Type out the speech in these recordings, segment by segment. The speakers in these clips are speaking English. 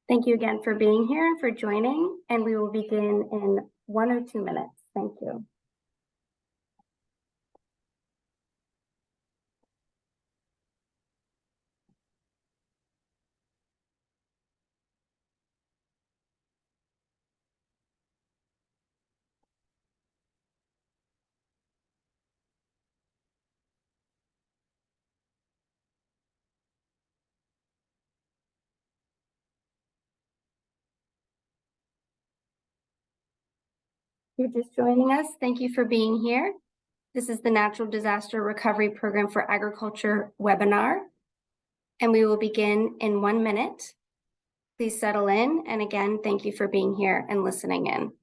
Thank you again for being here and for joining, and we will begin in 1 or 2 minutes. Thank you. You're just joining us. Thank you for being here. This is the Natural Disaster Recovery Program for Agriculture webinar, and we will begin in 1 minute. Please settle in, and again, thank you for being here and listening in.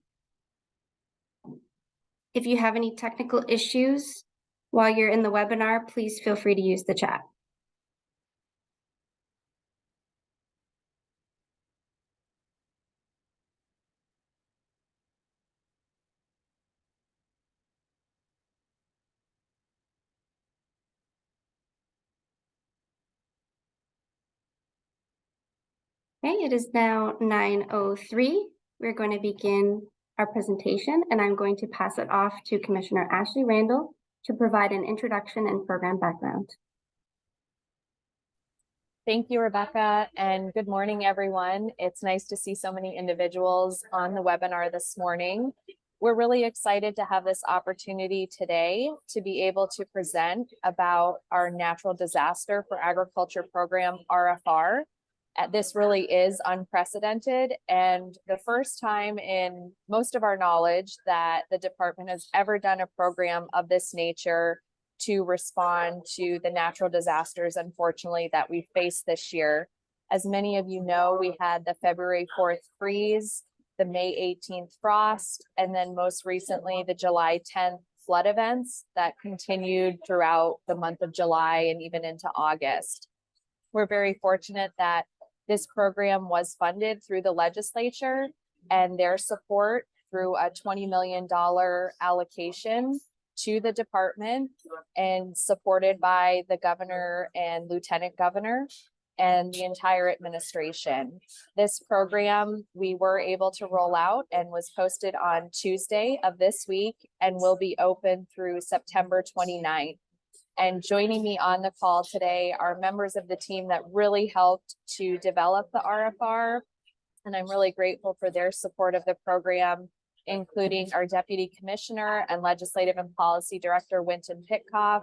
If you have any technical issues while you're in the webinar, please feel free to use the chat. Okay, it is now 9:03. We're going to begin our presentation, and I'm going to pass it off to Commissioner Ashley Randall to provide an introduction and program background. Thank you, Rebecca, and good morning, everyone. It's nice to see so many individuals on the webinar this morning. We're really excited to have this opportunity today to be able to present about our Natural Disaster for Agriculture Program, RFR. This really is unprecedented and the first time in most of our knowledge that the department has ever done a program of this nature to respond to the natural disasters, unfortunately, that we faced this year. As many of you know, we had the February 4th freeze, the May 18th frost, and then most recently the July 10th flood events that continued throughout the month of July and even into August. We're very fortunate that this program was funded through the legislature and their support through a $20 million allocation to the department and supported by the governor and lieutenant governor and the entire administration. This program we were able to roll out and was posted on Tuesday of this week and will be open through September 29th. And joining me on the call today are members of the team that really helped to develop the RFR. And I'm really grateful for their support of the program, including our Deputy Commissioner and Legislative and Policy Director, Winton Pitcoff,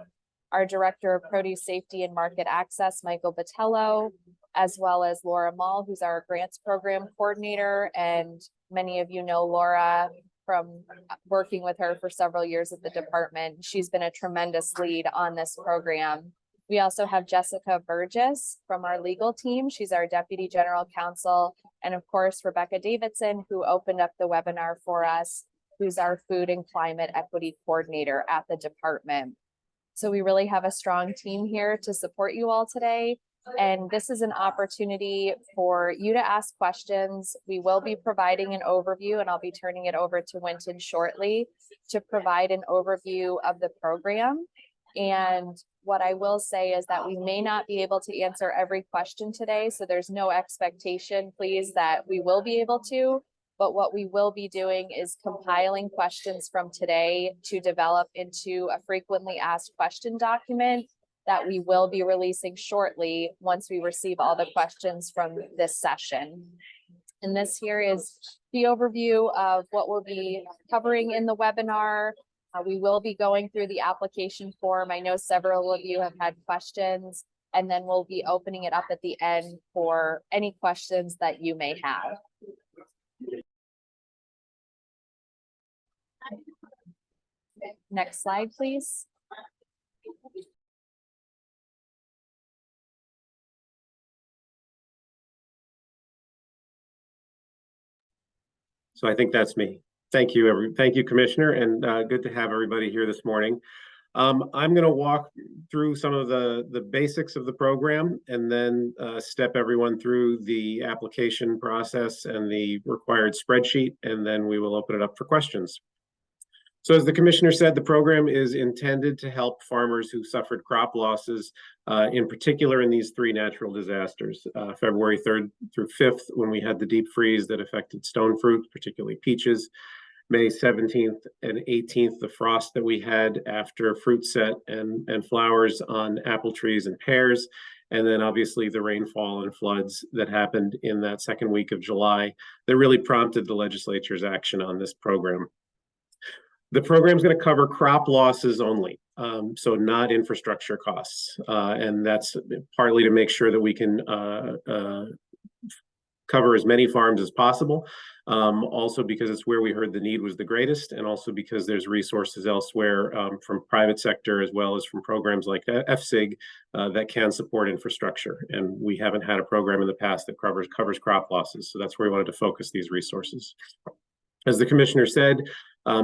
our Director of Produce Safety and Market Access, Michael Botello, as well as Laura Mall, who's our Grants Program Coordinator. And many of you know Laura from working with her for several years at the department. She's been a tremendous lead on this program. We also have Jessica Burgess from our legal team. She's our Deputy General Counsel. And of course, Rebecca Davidson, who opened up the webinar for us, who's our Food and Climate Equity Coordinator at the department. So we really have a strong team here to support you all today. And this is an opportunity for you to ask questions. We will be providing an overview, and I'll be turning it over to Winton shortly to provide an overview of the program. And what I will say is that we may not be able to answer every question today, so there's no expectation, please, that we will be able to. But what we will be doing is compiling questions from today to develop into a frequently asked question document that we will be releasing shortly once we receive all the questions from this session. And this here is the overview of what we'll be covering in the webinar. We will be going through the application form. I know several of you have had questions, and then we'll be opening it up at the end for any questions that you may have. Next slide, please. So I think that's me. Thank you, Commissioner, and good to have everybody here this morning. I'm going to walk through some of the basics of the program and then step everyone through the application process and the required spreadsheet, and then we will open it up for questions. So as the commissioner said, the program is intended to help farmers who suffered crop losses, in particular in these three natural disasters, February 3rd through 5th, when we had the deep freeze that affected stone fruit, particularly peaches, May 17th and 18th, the frost that we had after fruit set and flowers on apple trees and pears, and then obviously the rainfall and floods that happened in that second week of July that really prompted the legislature's action on this program. The program is going to cover crop losses only, so not infrastructure costs, and that's partly to make sure that we can cover as many farms as possible. Also because it's where we heard the need was the greatest, and also because there's resources elsewhere from private sector as well as from programs like FSIG that can support infrastructure. And we haven't had a program in the past that covers crop losses. So that's where we wanted to focus these resources. As the commissioner said,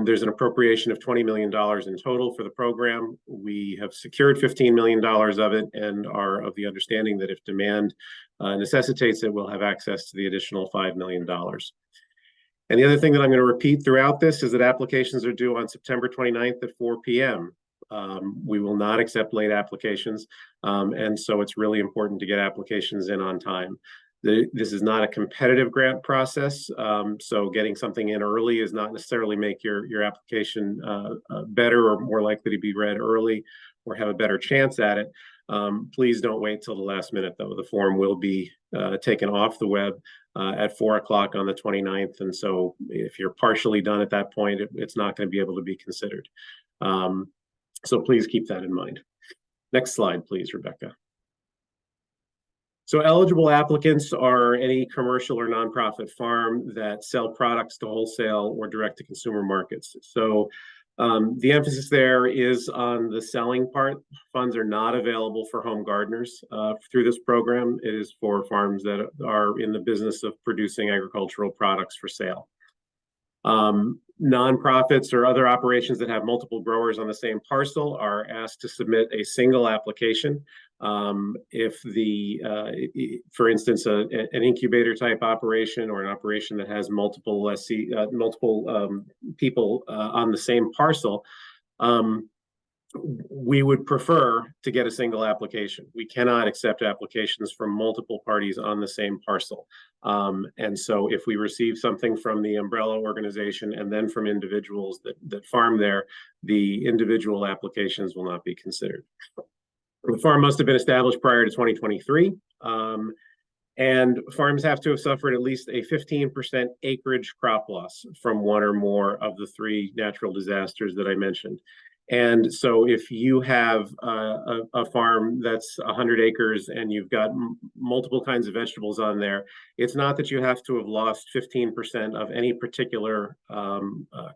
there's an appropriation of $20 million in total for the program. We have secured $15 million of it and are of the understanding that if demand necessitates it, we'll have access to the additional $5 million. And the other thing that I'm going to repeat throughout this is that applications are due on September 29th at 4 p.m. We will not accept late applications, and so it's really important to get applications in on time. This is not a competitive grant process, so getting something in early is not necessarily make your application better or more likely to be read early or have a better chance at it. Please don't wait till the last minute, though. The form will be taken off the web at 4 o'clock on the 29th, and so if you're partially done at that point, it's not going to be able to be considered. So please keep that in mind. Next slide, please, Rebecca. So eligible applicants are any commercial or nonprofit farm that sell products to wholesale or direct-to-consumer markets. So the emphasis there is on the selling part. Funds are not available for home gardeners through this program. It is for farms that are in the business of producing agricultural products for sale. Nonprofits or other operations that have multiple growers on the same parcel are asked to submit a single application. If for instance, an incubator type operation or an operation that has multiple people on the same parcel, we would prefer to get a single application. We cannot accept applications from multiple parties on the same parcel. And so if we receive something from the umbrella organization and then from individuals that farm there, the individual applications will not be considered. The farm must have been established prior to 2023. And farms have to have suffered at least a 15% acreage crop loss from one or more of the three natural disasters that I mentioned. And so if you have a farm that's 100 acres and you've got multiple kinds of vegetables on there, it's not that you have to have lost 15% of any particular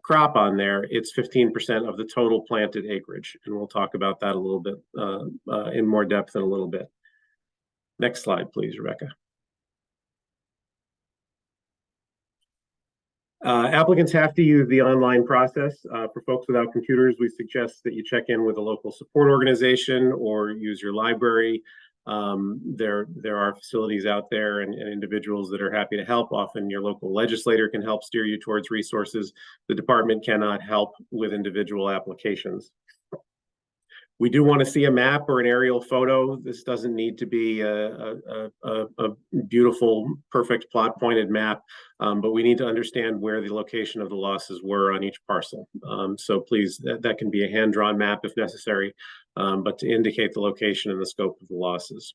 crop on there. It's 15% of the total planted acreage. And we'll talk about that a little bit in more depth in a little bit. Next slide, please, Rebecca. Applicants have to use the online process. For folks without computers, we suggest that you check in with a local support organization or use your library. There are facilities out there and individuals that are happy to help. Often your local legislator can help steer you towards resources. The department cannot help with individual applications. We do want to see a map or an aerial photo. This doesn't need to be a beautiful, perfect plot pointed map, but we need to understand where the location of the losses were on each parcel. So please, that can be a hand-drawn map if necessary, but to indicate the location and the scope of the losses.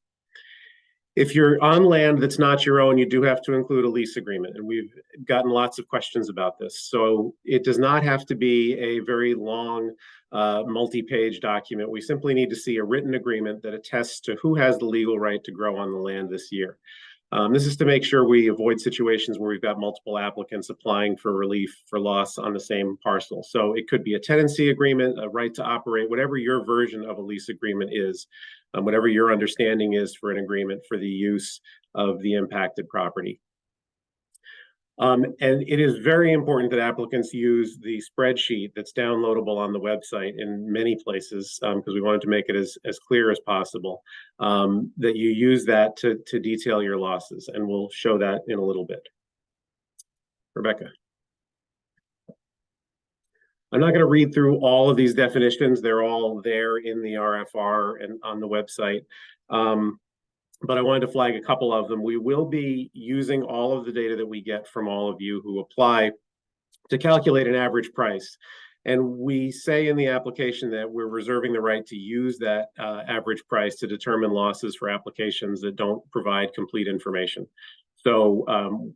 If you're on land that's not your own, you do have to include a lease agreement, and we've gotten lots of questions about this. So it does not have to be a very long multi-page document. We simply need to see a written agreement that attests to who has the legal right to grow on the land this year. This is to make sure we avoid situations where we've got multiple applicants applying for relief for loss on the same parcel. So it could be a tenancy agreement, a right to operate, whatever your version of a lease agreement is, whatever your understanding is for an agreement for the use of the impacted property. And it is very important that applicants use the spreadsheet that's downloadable on the website in many places, because we wanted to make it as clear as possible, that you use that to detail your losses, and we'll show that in a little bit. Rebecca. I'm not going to read through all of these definitions. They're all there in the RFR and on the website. But I wanted to flag a couple of them. We will be using all of the data that we get from all of you who apply to calculate an average price. And we say in the application that we're reserving the right to use that average price to determine losses for applications that don't provide complete information. So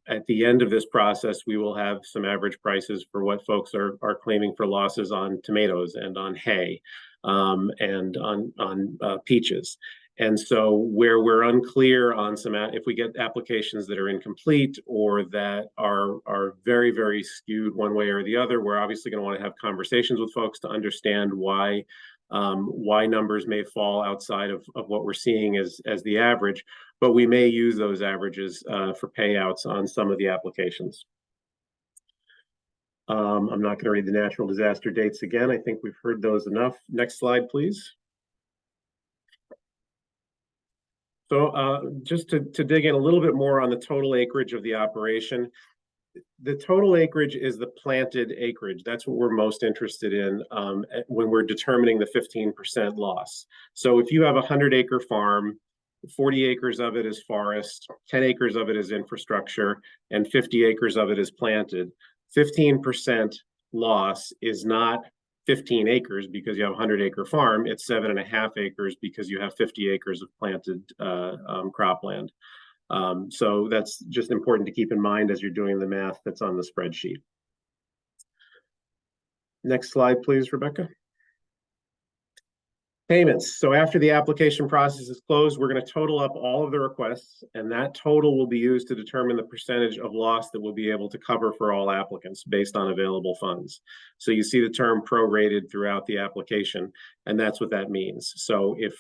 at the end of this process, we will have some average prices for what folks are claiming for losses on tomatoes and on hay and on peaches. And so where we're unclear on some, if we get applications that are incomplete or that are very, very skewed one way or the other, we're obviously going to want to have conversations with folks to understand why numbers may fall outside of what we're seeing as the average, but we may use those averages for payouts on some of the applications. I'm not going to read the natural disaster dates again. I think we've heard those enough. Next slide, please. So just to dig in a little bit more on the total acreage of the operation, the total acreage is the planted acreage. That's what we're most interested in when we're determining the 15% loss. So if you have a 100-acre farm, 40 acres of it is forest, 10 acres of it is infrastructure, and 50 acres of it is planted, 15% loss is not 15 acres because you have a 100-acre farm. It's 7.5 acres because you have 50 acres of planted cropland. So that's just important to keep in mind as you're doing the math that's on the spreadsheet. Next slide, please, Rebecca. Payments. So after the application process is closed, we're going to total up all of the requests, and that total will be used to determine the percentage of loss that we'll be able to cover for all applicants based on available funds. So you see the term prorated throughout the application, and that's what that means. So if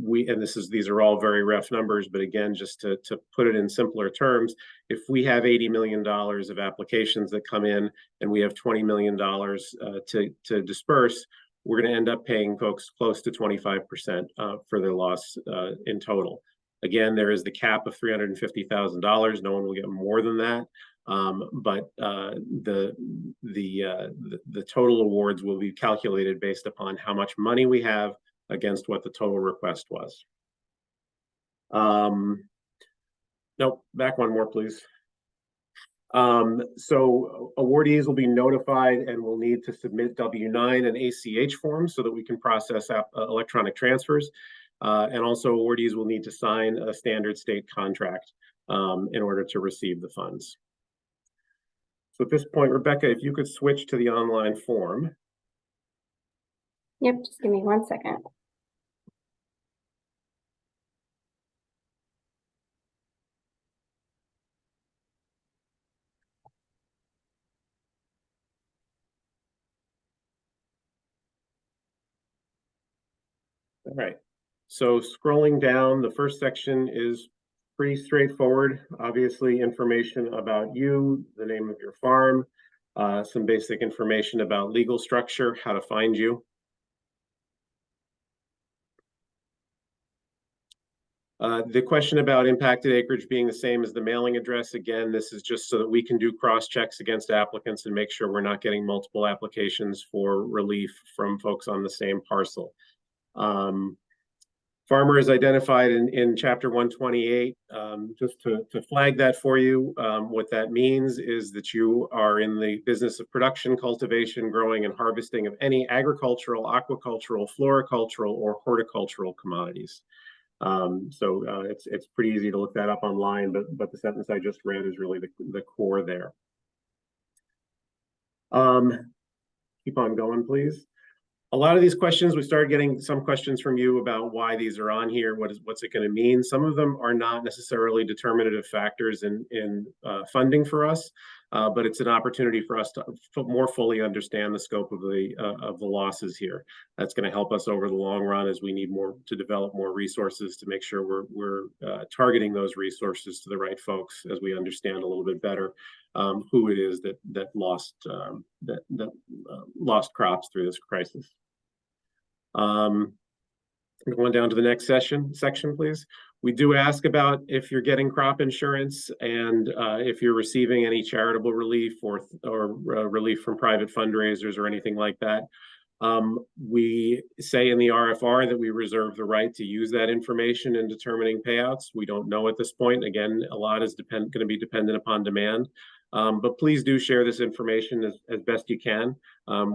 we, and these are all very rough numbers, but again, just to put it in simpler terms, if we have $80 million of applications that come in and we have $20 million to disperse, we're going to end up paying folks close to 25% for their loss in total. Again, there is the cap of $350,000. No one will get more than that, but the total awards will be calculated based upon how much money we have against what the total request was. Nope, back one more, please. So awardees will be notified and will need to submit W-9 and ACH forms so that we can process electronic transfers. And also awardees will need to sign a standard state contract in order to receive the funds. So at this point, Rebecca, if you could switch to the online form. Yep, just give me 1 second. All right, so scrolling down, the first section is pretty straightforward. Obviously, information about you, the name of your farm, some basic information about legal structure, how to find you. The question about impacted acreage being the same as the mailing address, again, this is just so that we can do cross checks against applicants and make sure we're not getting multiple applications for relief from folks on the same parcel. Farmer is identified in Chapter 128. Just to flag that for you, what that means is that you are in the business of production, cultivation, growing, and harvesting of any agricultural, aquacultural, floricultural, or horticultural commodities. So it's pretty easy to look that up online, but the sentence I just read is really the core there. Keep on going, please. A lot of these questions, we started getting some questions from you about why these are on here. What's it going to mean? Some of them are not necessarily determinative factors in funding for us, but it's an opportunity for us to more fully understand the scope of the losses here. That's going to help us over the long run as we need to develop more resources to make sure we're targeting those resources to the right folks as we understand a little bit better who it is that lost crops through this crisis. Going down to the next section, please. We do ask about if you're getting crop insurance and if you're receiving any charitable relief or relief from private fundraisers or anything like that. We say in the RFR that we reserve the right to use that information in determining payouts. We don't know at this point. Again, a lot is going to be dependent upon demand. But please do share this information as best you can.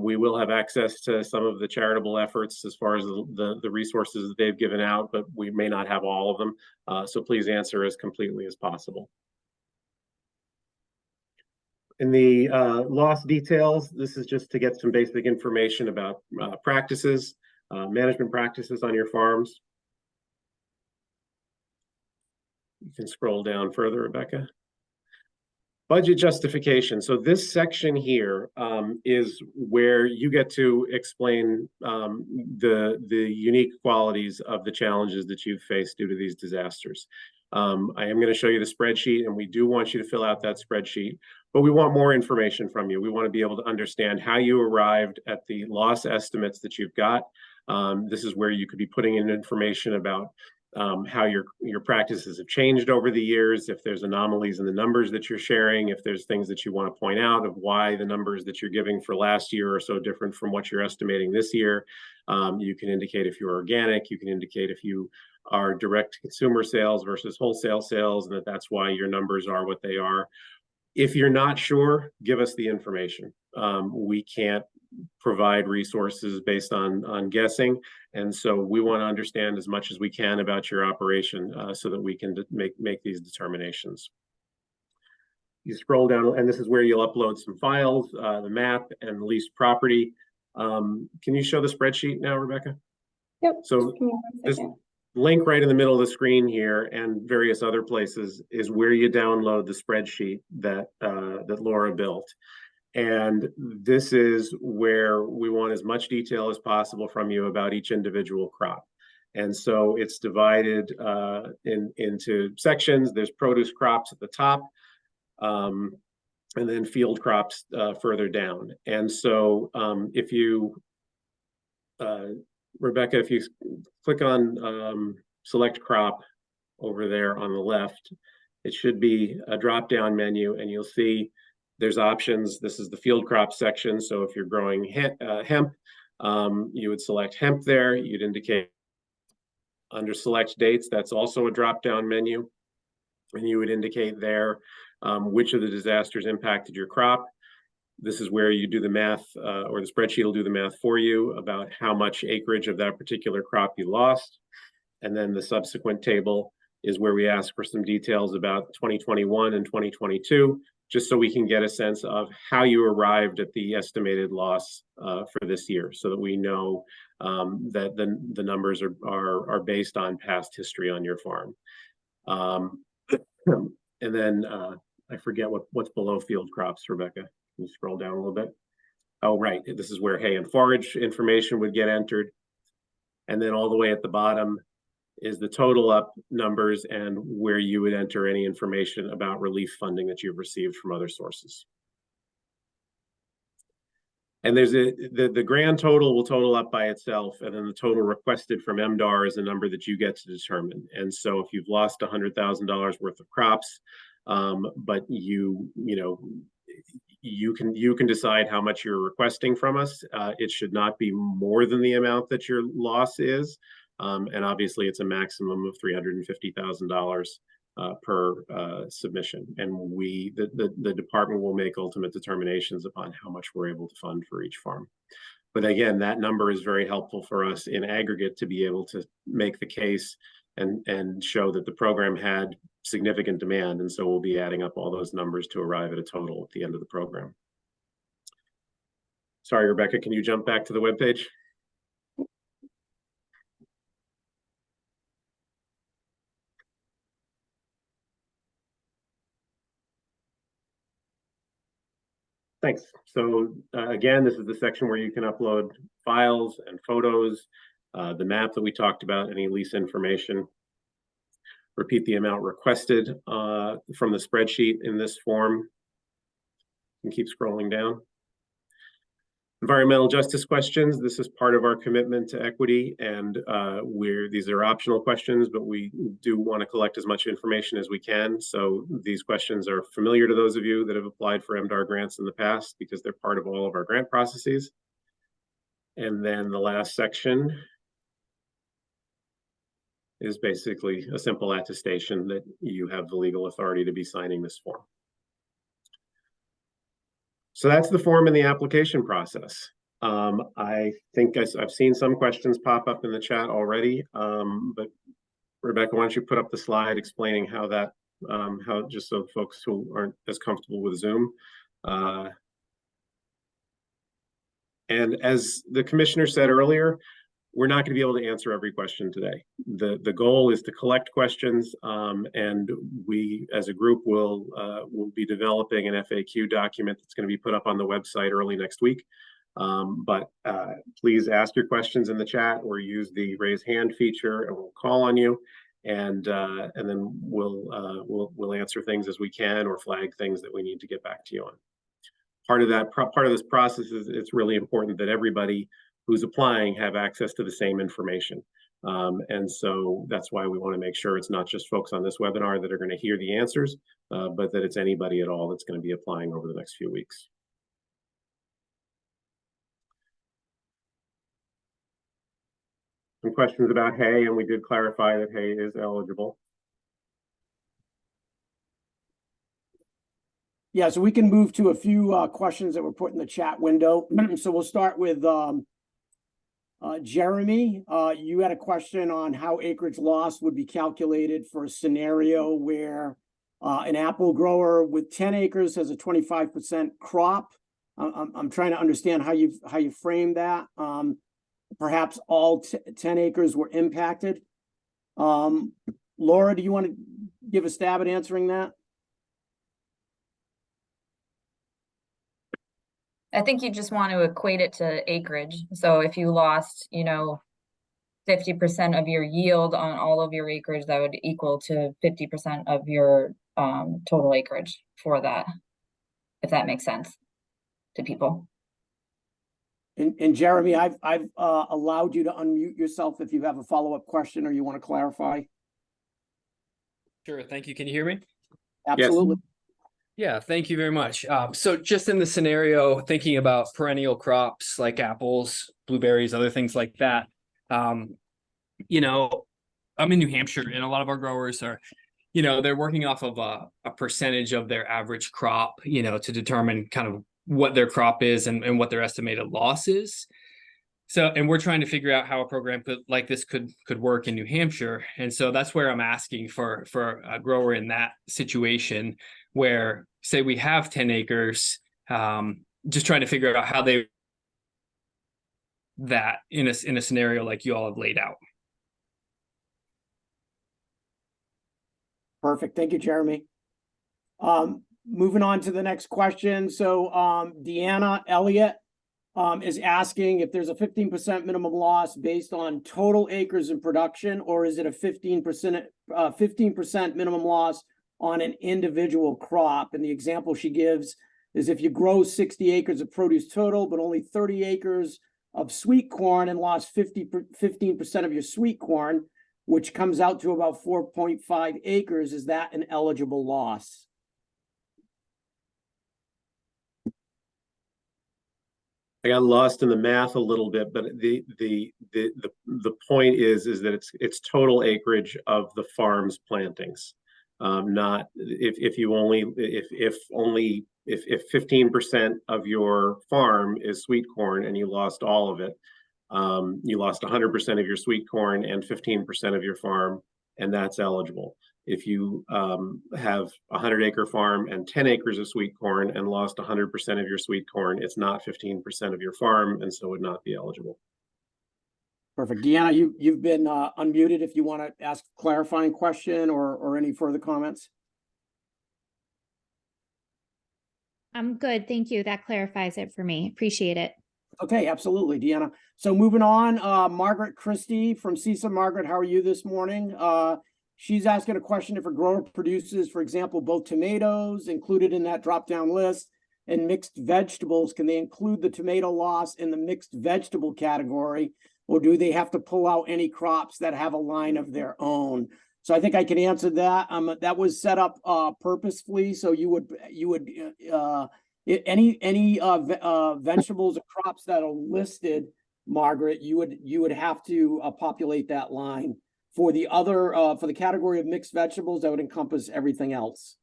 We will have access to some of the charitable efforts as far as the resources that they've given out, but we may not have all of them. So please answer as completely as possible. In the loss details, this is just to get some basic information about practices, management practices on your farms. You can scroll down further, Rebecca. Budget justification. So this section here is where you get to explain the unique qualities of the challenges that you've faced due to these disasters. I am going to show you the spreadsheet, and we do want you to fill out that spreadsheet, but we want more information from you. We want to be able to understand how you arrived at the loss estimates that you've got. This is where you could be putting in information about how your practices have changed over the years, if there's anomalies in the numbers that you're sharing, if there's things that you want to point out of why the numbers that you're giving for last year are so different from what you're estimating this year. You can indicate if you're organic, you can indicate if you are direct consumer sales versus wholesale sales, and that's why your numbers are what they are. If you're not sure, give us the information. We can't provide resources based on guessing, and so we want to understand as much as we can about your operation so that we can make these determinations. You scroll down, and this is where you'll upload some files, the map and leased property. Can you show the spreadsheet now, Rebecca? Yep. So this link right in the middle of the screen here and various other places is where you download the spreadsheet that Laura built. And this is where we want as much detail as possible from you about each individual crop. And so it's divided into sections. There's produce crops at the top, and then field crops further down. And so if you, Rebecca, if you click on select crop over there on the left, it should be a drop-down menu, and you'll see there's options. This is the field crop section. So if you're growing hemp, you would select hemp there. You'd indicate under select dates. That's also a drop-down menu. And you would indicate there which of the disasters impacted your crop. This is where you do the math, or the spreadsheet will do the math for you about how much acreage of that particular crop you lost. And then the subsequent table is where we ask for some details about 2021 and 2022, just so we can get a sense of how you arrived at the estimated loss for this year, so that we know that the numbers are based on past history on your farm. And then I forget what's below field crops, Rebecca. Can you scroll down a little bit? Oh, right. This is where hay and forage information would get entered. And then all the way at the bottom is the total up numbers and where you would enter any information about relief funding that you've received from other sources. And there's the grand total will total up by itself, and then the total requested from MDAR is a number that you get to determine. And so if you've lost $100,000 worth of crops, but you can decide how much you're requesting from us. It should not be more than the amount that your loss is. And obviously it's a maximum of $350,000 per submission. And the department will make ultimate determinations upon how much we're able to fund for each farm. But again, that number is very helpful for us in aggregate to be able to make the case and show that the program had significant demand. And so we'll be adding up all those numbers to arrive at a total at the end of the program. Sorry, Rebecca, can you jump back to the webpage? Thanks. So again, this is the section where you can upload files and photos, the map that we talked about, any lease information. Repeat the amount requested from the spreadsheet in this form. And keep scrolling down. Environmental justice questions. This is part of our commitment to equity, and these are optional questions, but we do want to collect as much information as we can. So these questions are familiar to those of you that have applied for MDAR grants in the past because they're part of all of our grant processes. And then the last section is basically a simple attestation that you have the legal authority to be signing this form. So that's the form and the application process. I think I've seen some questions pop up in the chat already, but Rebecca, why don't you put up the slide explaining how that, just so folks who aren't as comfortable with Zoom. And as the commissioner said earlier, we're not going to be able to answer every question today. The goal is to collect questions, and we, as a group, will be developing an FAQ document that's going to be put up on the website early next week. But please ask your questions in the chat or use the raise hand feature, and we'll call on you, and then we'll answer things as we can or flag things that we need to get back to you on. Part of this process is it's really important that everybody who's applying have access to the same information. And so that's why we want to make sure it's not just folks on this webinar that are going to hear the answers, but that it's anybody at all that's going to be applying over the next few weeks. Some questions about hay, and we did clarify that hay is eligible. Yeah, so we can move to a few questions that were put in the chat window. So we'll start with Jeremy. You had a question on how acreage loss would be calculated for a scenario where an apple grower with 10 acres has a 25% crop. I'm trying to understand how you frame that. Perhaps all 10 acres were impacted. Laura, do you want to give a stab at answering that? I think you just want to equate it to acreage. So if you lost, 50% of your yield on all of your acreage, that would equal to 50% of your total acreage for that, if that makes sense to people. And Jeremy, I've allowed you to unmute yourself if you have a follow-up question or you want to clarify. Sure. Thank you. Can you hear me? Absolutely. Yes. Yeah, thank you very much. So just in the scenario, thinking about perennial crops like apples, blueberries, other things like that, I'm in New Hampshire and a lot of our growers are, they're working off of a percentage of their average crop, to determine kind of what their crop is and what their estimated loss is. So, and we're trying to figure out how a program like this could work in New Hampshire. And so that's where I'm asking for a grower in that situation where, say we have 10 acres, just trying to figure out how they that in a scenario like you all have laid out. Perfect. Thank you, Jeremy. Moving on to the next question. So Deanna Elliott is asking if there's a 15% minimum loss based on total acres in production, or is it a 15% minimum loss on an individual crop? And the example she gives is if you grow 60 acres of produce total, but only 30 acres of sweet corn and lost 15% of your sweet corn, which comes out to about 4.5 acres, is that an eligible loss? I got lost in the math a little bit, but the point is that it's total acreage of the farm's plantings. Not if 15% of your farm is sweet corn and you lost all of it, you lost 100% of your sweet corn and 15% of your farm, and that's eligible. If you have a 100-acre farm and 10 acres of sweet corn and lost 100% of your sweet corn, it's not 15% of your farm, and so would not be eligible. Perfect. Deanna, you've been unmuted if you want to ask a clarifying question or any further comments. I'm good. Thank you. That clarifies it for me. Appreciate it. Okay, absolutely, Deanna. So moving on, Margaret Christie from CISA. Margaret, how are you this morning? She's asking a question if a grower produces, for example, both tomatoes included in that drop-down list, and mixed vegetables, can they include the tomato loss in the mixed vegetable category? Or do they have to pull out any crops that have a line of their own? So I think I can answer that. That was set up purposefully, so you would any vegetables or crops that are listed, Margaret, you would have to populate that line. For the other for the category of mixed vegetables, that would encompass everything else.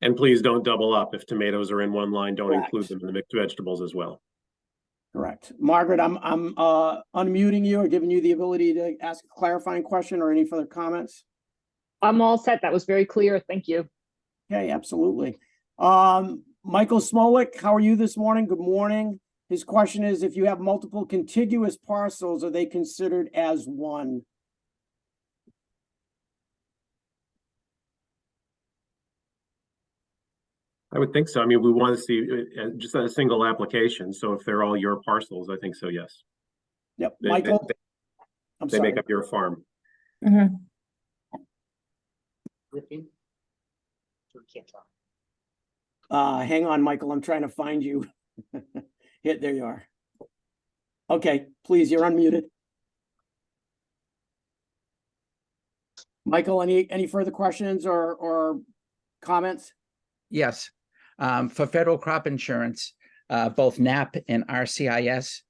And please don't double up. If tomatoes are in one line, don't Correct. include them in the mixed vegetables as well. Correct. Margaret, I'm unmuting you or giving you the ability to ask a clarifying question or any further comments. I'm all set. That was very clear. Thank you. Okay, absolutely. Michael Smolik, how are you this morning? Good morning. His question is, if you have multiple contiguous parcels, are they considered as one? I would think so. I mean, we want to see just a single application. So if they're all your parcels, I think so, yes. Yep, They- Michael. I'm They sorry. make up your farm. Mhm. Hang on, Michael. I'm trying to find you. There you are. Okay, please, you're unmuted. Michael, any further questions or comments? Yes. For federal crop insurance, both NAP and RCIS,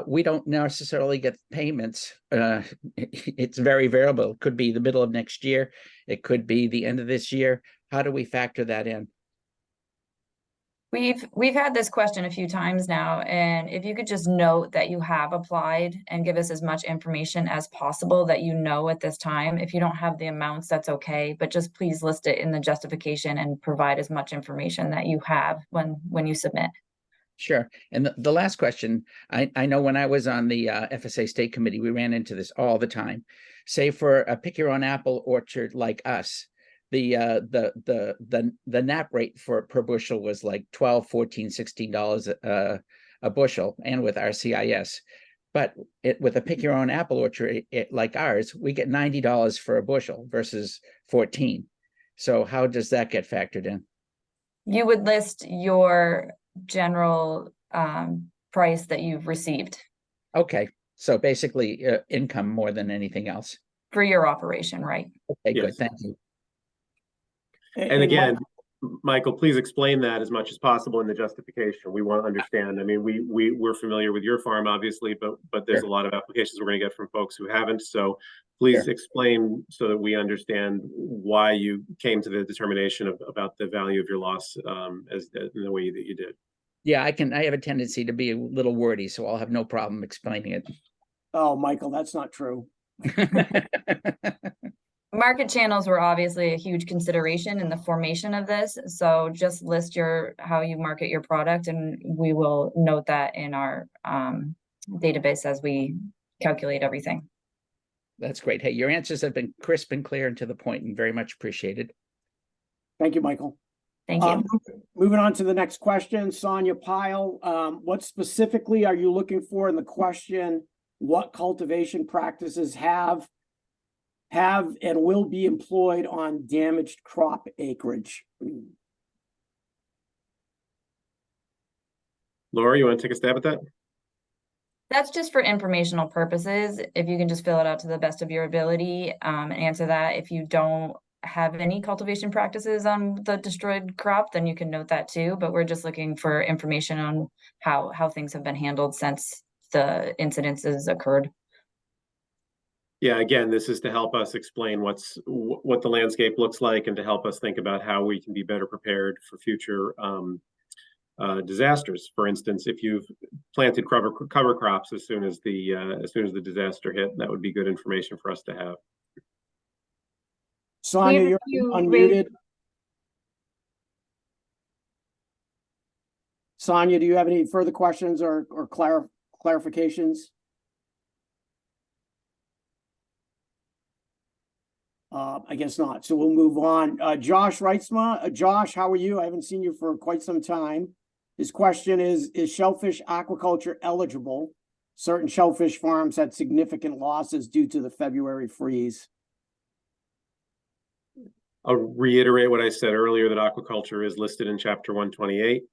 we don't necessarily get payments. It's very variable. It could be the middle of next year. It could be the end of this year. How do we factor that in? We've had this question a few times now, and if you could just note that you have applied and give us as much information as possible that you know at this time. If you don't have the amounts, that's okay, but just please list it in the justification and provide as much information that you have when you submit. Sure. And the last question, I know when I was on the FSA State Committee, we ran into this all the time. Say for a pick your own apple orchard like us, the NAP rate for per bushel was like $12, $14, $16 a bushel, and with RCIS. But with a pick your own apple orchard like ours, we get $90 for a bushel versus 14. So how does that get factored in? You would list your general price that you've received Okay, so basically income more than anything else. for your operation, right? Okay, Yes. good, thank you. And again, Michael, please explain that as much as possible in the justification. We want to understand. I mean, we're familiar with your farm, obviously, but there's Sure. a lot of applications we're going to get from folks who haven't. So please Sure. explain so that we understand why you came to the determination about the value of your loss as in the way that you did. Yeah, I have a tendency to be a little wordy, so I'll have no problem explaining it. Oh, Michael, that's not true. Market channels were obviously a huge consideration in the formation of this, so just list how you market your product, and we will note that in our database as we calculate everything. That's great. Hey, your answers have been crisp and clear and to the point, and very much appreciated. Thank you, Michael. Thank you. Moving on to the next question, Sonia Pyle. What specifically are you looking for in the question? What cultivation practices have and will be employed on damaged crop acreage? Laura, you want to take a stab at that? That's just for informational purposes. If you can just fill it out to the best of your ability, and answer that. If you don't have any cultivation practices on the destroyed crop, then you can note that too, but we're just looking for information on how things have been handled since the incidences occurred. Yeah, again, this is to help us explain what the landscape looks like and to help us think about how we can be better prepared for future disasters. For instance, if you've planted cover crops as soon as the disaster hit, that would be good information for us to have. Sonia, you're unmuted. Sonia, do you have any further questions or clarifications? I guess not. So we'll move on. Josh Reitzma. Josh, how are you? I haven't seen you for quite some time. His question is shellfish aquaculture eligible? Certain shellfish farms had significant losses due to the February freeze. I'll reiterate what I said earlier, that aquaculture is listed in chapter 128.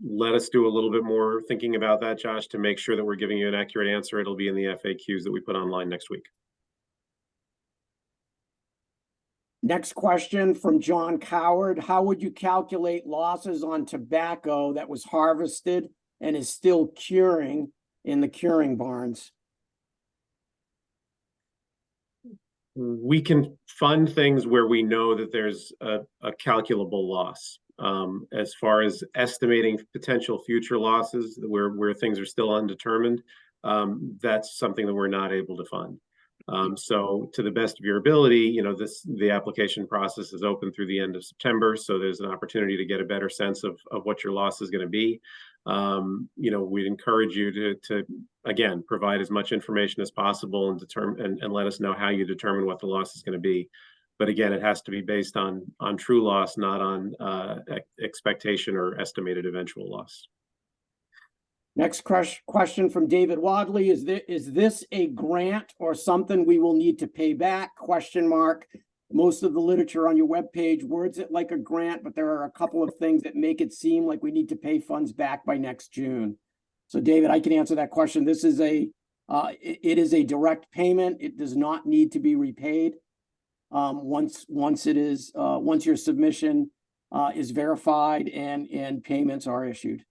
Let us do a little bit more thinking about that, Josh, to make sure that we're giving you an accurate answer. It'll be in the FAQs that we put online next week. Next question from John Coward. How would you calculate losses on tobacco that was harvested and is still curing in the curing barns? We can fund things where we know that there's a calculable loss. As far as estimating potential future losses where things are still undetermined, that's something that we're not able to fund. So to the best of your ability, the application process is open through the end of September. So there's an opportunity to get a better sense of what your loss is going to be. We'd encourage you to again, provide as much information as possible and determine and let us know how you determine what the loss is going to be. But again, it has to be based on true loss, not on expectation or estimated eventual loss. Next question from David Wadley. Is this a grant or something we will need to pay back? ? Most of the literature on your webpage words it like a grant, but there are a couple of things that make it seem like we need to pay funds back by next June. So David, I can answer that question. This is it is a direct payment. It does not need to be repaid. Once your submission is verified and payments are issued.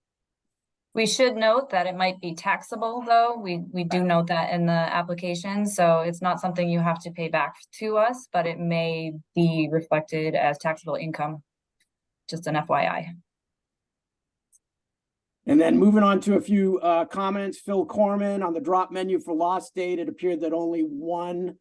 We should note that it might be taxable, though. We do note that in the application, so it's not something you have to pay back to us, but it may be reflected as taxable income. Just an FYI. And then moving on to a few comments, Phil Corman on the drop menu for loss date. It appeared that only one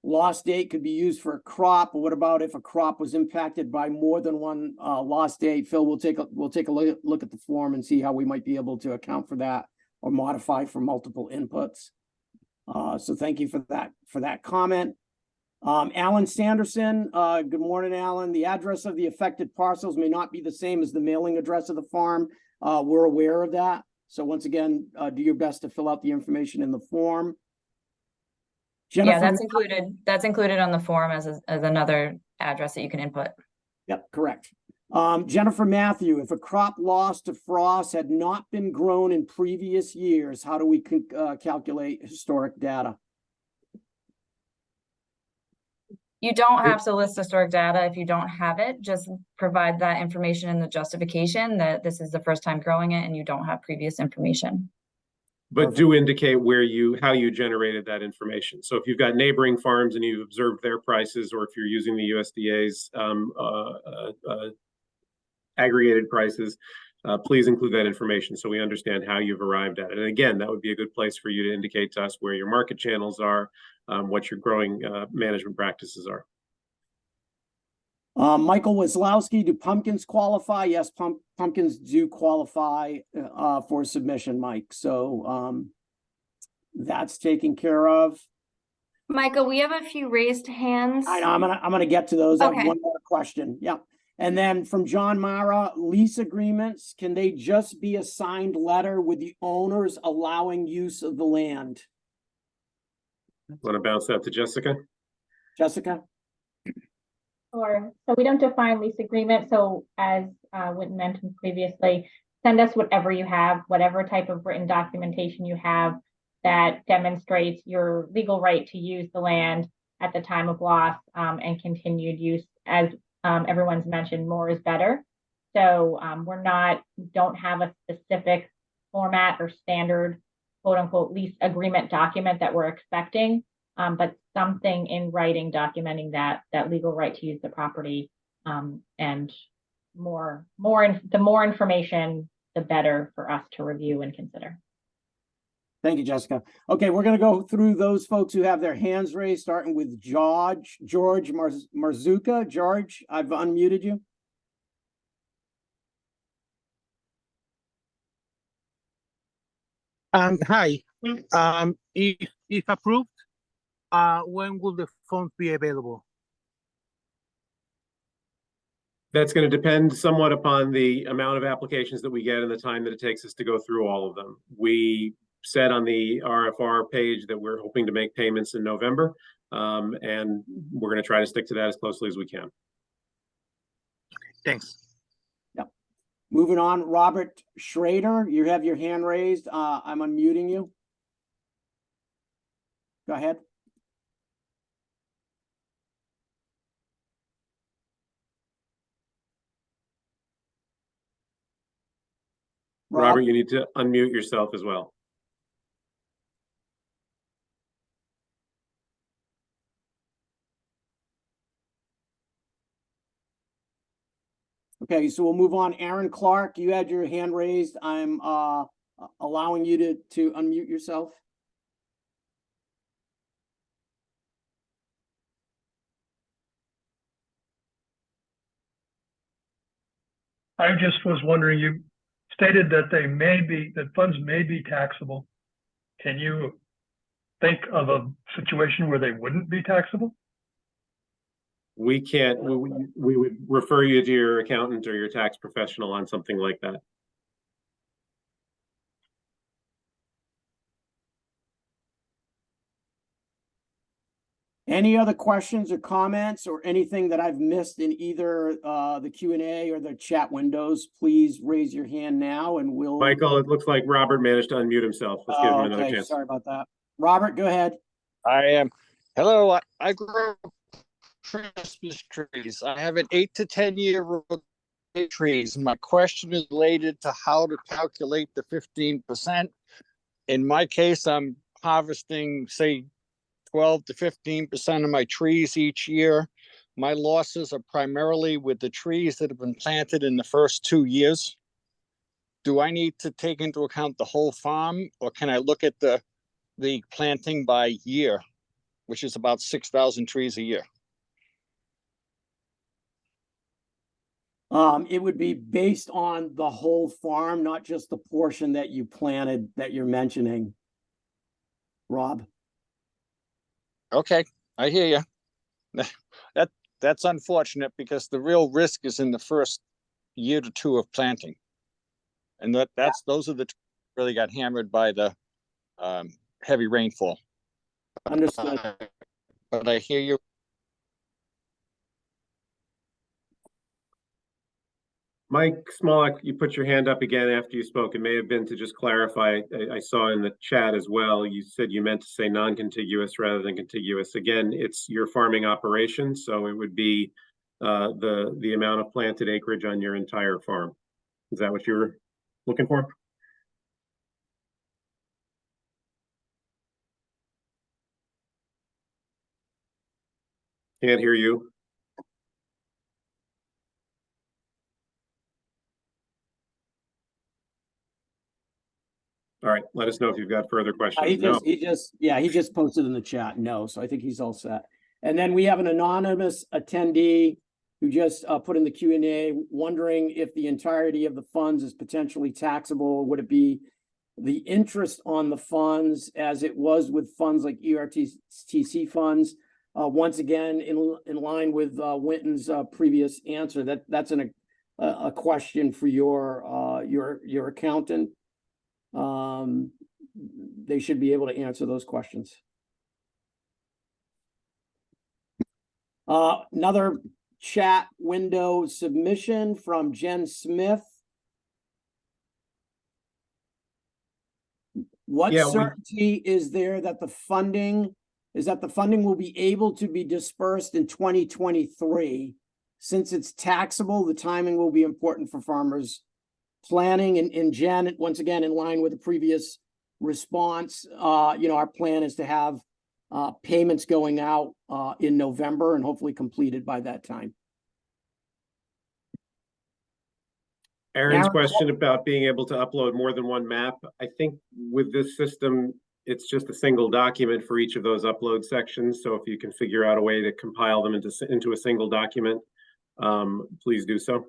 loss date could be used for a crop. But what about if a crop was impacted by more than one loss date? Phil, we'll take a look at the form and see how we might be able to account for that or modify for multiple inputs. So thank you for that comment. Alan Sanderson, good morning, Alan. The address of the affected parcels may not be the same as the mailing address of the farm. We're aware of that. So once again, do your best to fill out the information in the form. Jennifer, yeah, that's included on the form as another address that you can input. Yep, correct. Jennifer Matthew, if a crop lost to frost had not been grown in previous years, how do we calculate historic data? You don't have to list historic data if you don't have it. Just provide that information in the justification that this is the first time growing it and you don't have previous information. But do indicate how you generated that information. So if you've got neighboring farms and you've observed their prices, or if you're using the USDA's aggregated prices, please include that information so we understand how you've arrived at it. And again, that would be a good place for you to indicate to us where your market channels are, what your growing management practices are. Michael Wazlowski, do pumpkins qualify? Yes, pumpkins do qualify for submission, Mike. So that's taken care of. Michael, we have a few raised hands. I know, I'm gonna get to those. I Okay. have one more question. Yeah. And then from John Mara, lease agreements, can they just be a signed letter with the owners allowing use of the land? Want to bounce that to Jessica? Jessica? Sure. So we don't define lease agreement. So as Whitton mentioned previously, send us whatever you have, whatever type of written documentation you have that demonstrates your legal right to use the land at the time of loss and continued use. As everyone's mentioned, more is better. So don't have a specific format or standard quote unquote lease agreement document that we're expecting. But something in writing documenting that legal right to use the property, and the more information, the better for us to review and consider. Thank you, Jessica. Okay, we're going to go through those folks who have their hands raised, starting with George Marzuka. George, I've unmuted you. Hi. If approved, when will the funds be available? That's going to depend somewhat upon the amount of applications that we get and the time that it takes us to go through all of them. We said on the RFR page that we're hoping to make payments in November. And we're going to try to stick to that as closely as we can. Thanks. Moving on, Robert Schrader, you have your hand raised. I'm unmuting you. Go ahead. Robert, you need to unmute yourself as well. Okay, so we'll move on. Aaron Clark, you had your hand raised. I'm allowing you to unmute yourself. I just was wondering, you stated that that funds may be taxable. Can you think of a situation where they wouldn't be taxable? We can't, we would refer you to your accountant or your tax professional on something like that. Any other questions or comments or anything that I've missed in either the Q&A or the chat windows, please raise your hand now and we'll. Michael, it looks like Robert managed to unmute himself. Let's give him another Okay, chance. sorry about that. Robert, go ahead. I am. Hello, I grow Christmas trees. I have an 8 to 10 year old trees. My question is related to how to calculate the 15%. In my case, I'm harvesting, say, 12 to 15% of my trees each year. My losses are primarily with the trees that have been planted in the first 2 years. Do I need to take into account the whole farm, or can I look at the planting by year, which is about 6,000 trees a year? It would be based on the whole farm, not just the portion that you planted that you're mentioning, Rob. Okay, I hear you. That's unfortunate because the real risk is in the first year to two of planting, and those are the really got hammered by the heavy rainfall. Understood. But I hear you. Mike Smolak, you put your hand up again after you spoke. It may have been to just clarify. I saw in the chat as well, you said you meant to say non-contiguous rather than contiguous. Again, it's your farming operation, so it would be the amount of planted acreage on your entire farm. Is that what you were looking for? Can't hear you. All right, let us know if you've got further questions. He just posted in the chat, no, so I think he's all set. And then we have an anonymous attendee who just put in the Q&A wondering if the entirety of the funds is potentially taxable. Would it be the interest on the funds as it was with funds like ERTC funds? Once again, in line with Winton's previous answer, that's a question for your accountant. They should be able to answer those questions. Another chat window submission from Jen Smith. What certainty is there that the funding will be able to be dispersed in 2023? Since it's taxable, the timing will be important for farmers planning. And Jen, once again, in line with the previous response, our plan is to have payments going out in November and hopefully completed by that time. Aaron's question about being able to upload more than one map. I think with this system, it's just a single document for each of those upload sections. So if you can figure out a way to compile them into a single document, please do so.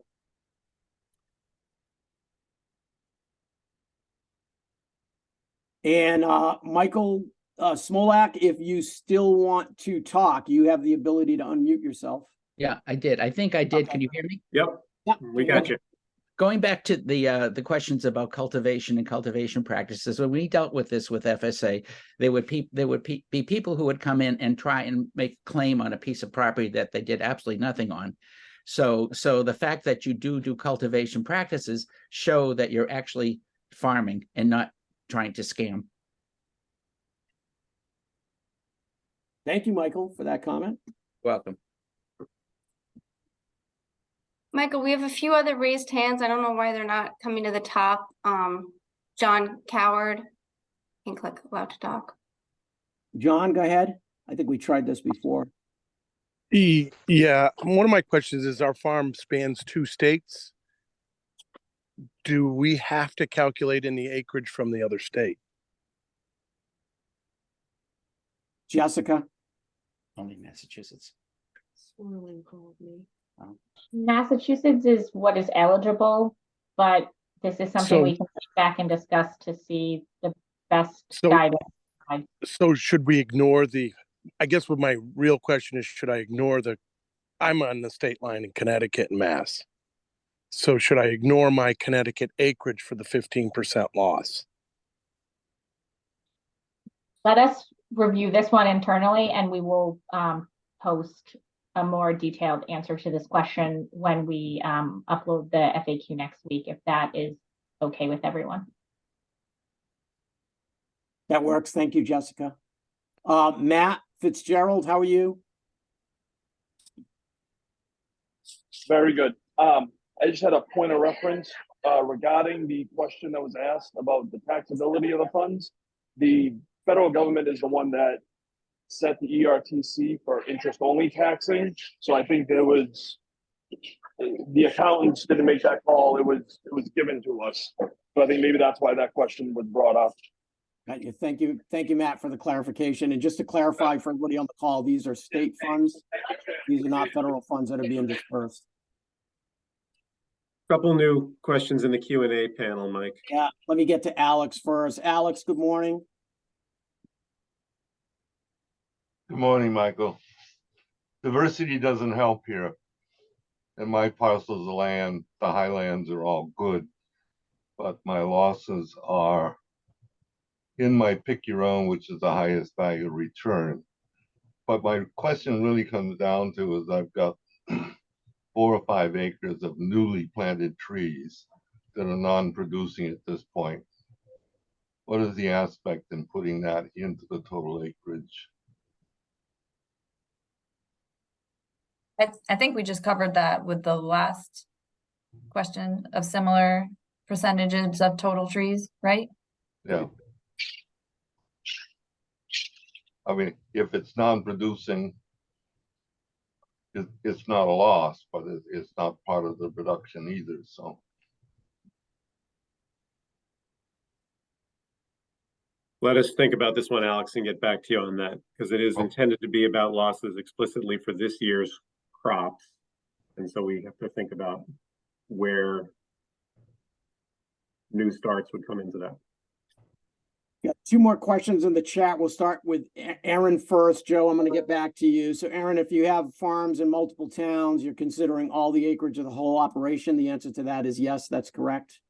And Michael Smolak, if you still want to talk, you have the ability to unmute yourself. Yeah, I did. I think I did. Okay. Can you hear me? Yep. Yeah, We got you. Going back to the questions about cultivation and cultivation practices, when we dealt with this with FSA, there would be people who would come in and try and make claim on a piece of property that they did absolutely nothing on. So the fact that you do cultivation practices show that you're actually farming and not trying to scam. Thank you, Michael, for that comment. Welcome. Michael, we have a few other raised hands. I don't know why they're not coming to the top. John Coward, you can click allow to talk. John, go ahead. I think we tried this before. Yeah, one of my questions is our farm spans 2 states. Do we have to calculate in the acreage from the other state? Jessica? Only Massachusetts. Massachusetts is what is eligible, but this is something we can take back and discuss to see the best guidance. So should we ignore I guess what my real question is, should I ignore I'm on the state line in Connecticut and Mass. So should I ignore my Connecticut acreage for the 15% loss? Let us review this one internally, and we will post a more detailed answer to this question when we upload the FAQ next week, if that is okay with everyone. That works. Thank you, Jessica. Matt Fitzgerald, how are you? Very good. I just had a point of reference regarding the question that was asked about the taxability of the funds. The federal government is the one that set the ERTC for interest-only taxing. So I think there was, the accountants didn't make that call. It was given to us. So I think maybe that's why that question was brought up. Thank you, Matt, for the clarification. And just to clarify for everybody on the call, these are state funds. These are not federal funds that are being dispersed. Couple new questions in the Q&A panel, Mike. Yeah, let me get to Alex first. Alex, good morning. Good morning, Michael. Diversity doesn't help here. In my parcels of land, the highlands are all good, but my losses are in my pick your own, which is the highest value return. But my question really comes down to is I've got 4 or 5 acres of newly planted trees that are non-producing at this point. What is the aspect in putting that into the total acreage? I think we just covered that with the last question of similar percentages of total trees, right? Yeah. I mean, if it's non-producing, it's not a loss, but it's not part of the production either, so. Let us think about this one, Alex, and get back to you on that, because it is intended to be about losses explicitly for this year's crops. And so we have to think about where new starts would come into that. Got 2 more questions in the chat. We'll start with Aaron first. Joe, I'm going to get back to you. So Aaron, if you have farms in multiple towns, you're considering all the acreage of the whole operation. The answer to that is yes, that's correct.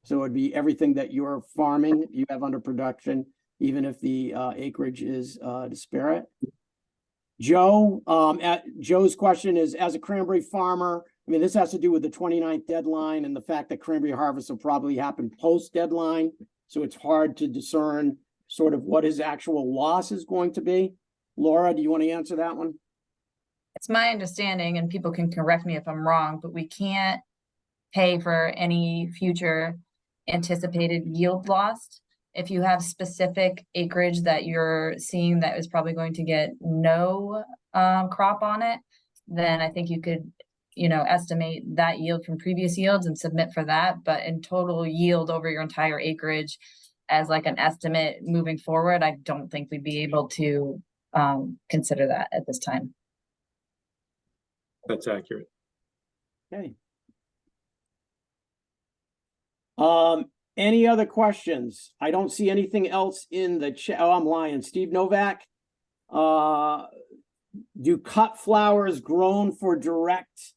So it would be everything that you're farming, you have under production, even if the acreage is disparate. Joe, Joe's question is, as a cranberry farmer, I mean, this has to do with the 29th deadline and the fact that cranberry harvest will probably happen post deadline. So it's hard to discern sort of what his actual loss is going to be. Laura, do you want to answer that one? It's my understanding, and people can correct me if I'm wrong, but we can't pay for any future anticipated yield lost. If you have specific acreage that you're seeing that is probably going to get no crop on it, then I think you could, estimate that yield from previous yields and submit for that. But in total yield over your entire acreage as like an estimate moving forward, I don't think we'd be able to consider that at this time. That's accurate. Okay. Any other questions? I don't see anything else in the chat. Oh, I'm lying. Steve Novak. Do cut flowers grown for direct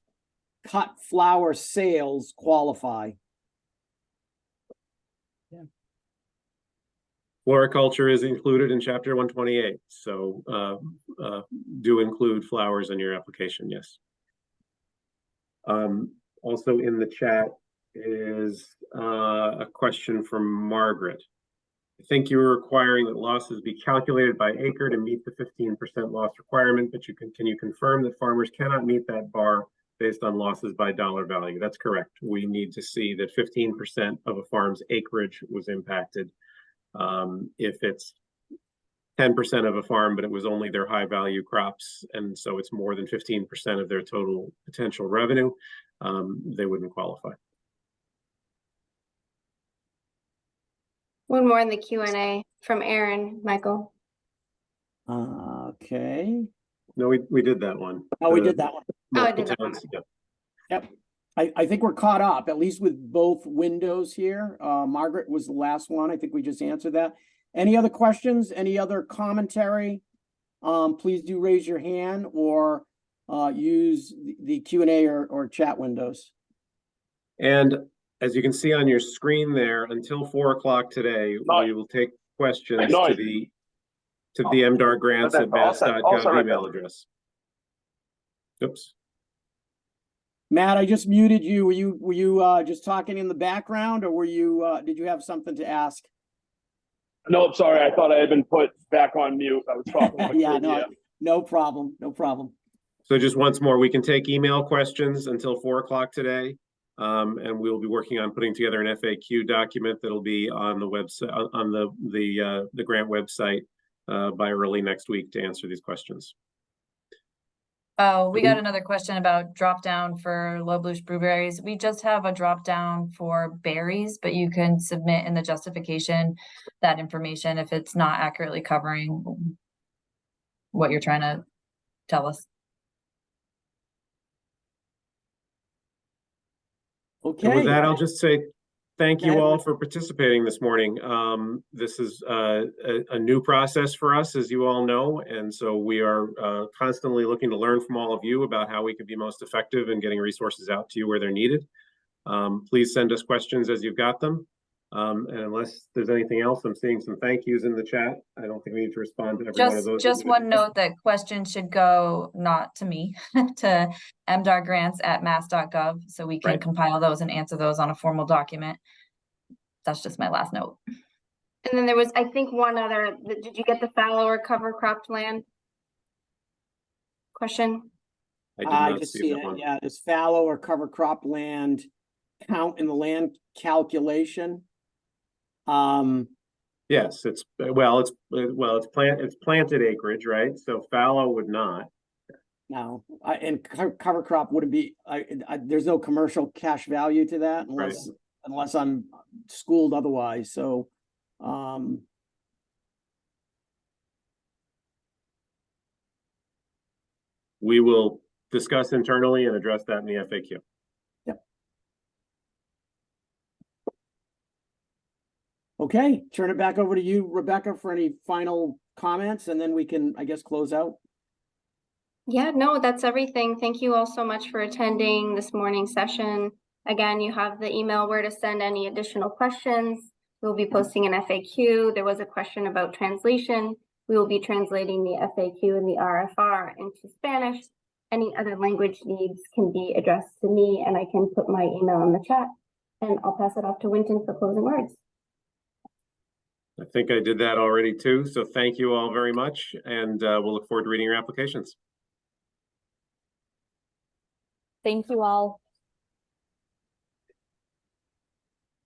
cut flower sales qualify? Floriculture is included in chapter 128, so do include flowers in your application, yes. Also in the chat is a question from Margaret. I think you were requiring that losses be calculated by acre to meet the 15% loss requirement, but can you confirm that farmers cannot meet that bar based on losses by dollar value? That's correct. We need to see that 15% of a farm's acreage was impacted. If it's 10% of a farm, but it was only their high value crops, and so it's more than 15% of their total potential revenue, they wouldn't qualify. One more in the Q&A from Aaron, Michael. Okay. No, we did that one. Oh, we did that one. Oh, I did that one. Yeah. Yep. I think we're caught up, at least with both windows here. Margaret was the last one. I think we just answered that. Any other questions? Any other commentary? Please do raise your hand or use the Q&A or chat windows. And as you can see on your screen there, until 4 o'clock today, we will take questions to the MDAR grants at mass.gov email address. Oops. Matt, I just muted you. Were you just talking in the background, or were you did you have something to ask? No, I'm sorry. I thought I had been put back on mute. I was talking. Yeah, no problem. No problem. So just once more, we can take email questions until 4 o'clock today. And we'll be working on putting together an FAQ document that'll be on the website, on the grant website by early next week to answer these questions. Oh, we got another question about drop down for low blue blueberries. We just have a drop down for berries, but you can submit in the justification that information if it's not accurately covering what you're trying to tell us. Okay. And with that, I'll just say thank you all for participating this morning. This is a new process for us, as you all know, and so we are constantly looking to learn from all of you about how we could be most effective in getting resources out to you where they're needed. Please send us questions as you've got them. And unless there's anything else, I'm seeing some thank yous in the chat. I don't think we need to respond to every one of those. Just one note that questions should go not to me, to MDAR grants at mass.gov, so we can compile those and answer those on a formal document. That's just my last note. And then there was, I think, one other. Did you get the fallow or cover cropped land question? I just see it. Yeah, it's fallow or cover crop land count in the land calculation. Yes, it's planted acreage, right? So fallow would not. No, and cover crop wouldn't be. There's no commercial cash value to that unless I'm schooled otherwise. So, we will discuss internally and address that in the FAQ. Okay, turn it back over to you, Rebecca, for any final comments, and then we can, I guess, close out. Yeah, no, that's everything. Thank you all so much for attending this morning's session. Again, you have the email where to send any additional questions. We'll be posting an FAQ. There was a question about translation. We will be translating the FAQ and the RFR into Spanish. Any other language needs can be addressed to me, and I can put my email in the chat, and I'll pass it off to Winton for closing words. I think I did that already too. So thank you all very much, and we'll look forward to reading your applications. Thank you all.